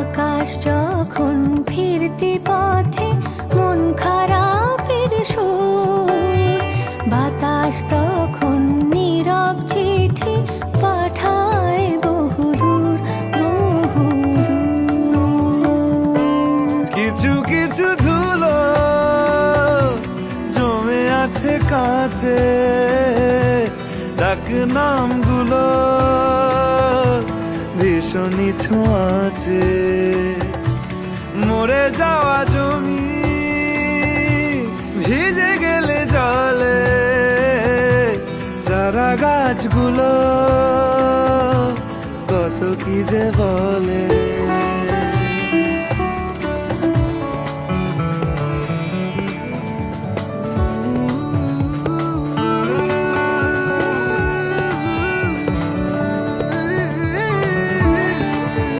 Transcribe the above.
আকাশ যখন ফিরতি পথে মন খারাপের সুর, বাতাস তখন নীরব চিঠি পাঠায় বহুদূর বহুদূর। কিছু কিছু ধুলো জমে আছে কাছে, ডাক নামগুলো ভীষণই ছোঁয়াচে। মরে যাওয়া জমি ভিজে গেলে জলে, চারা গাছগুলো কত কি যে বলে।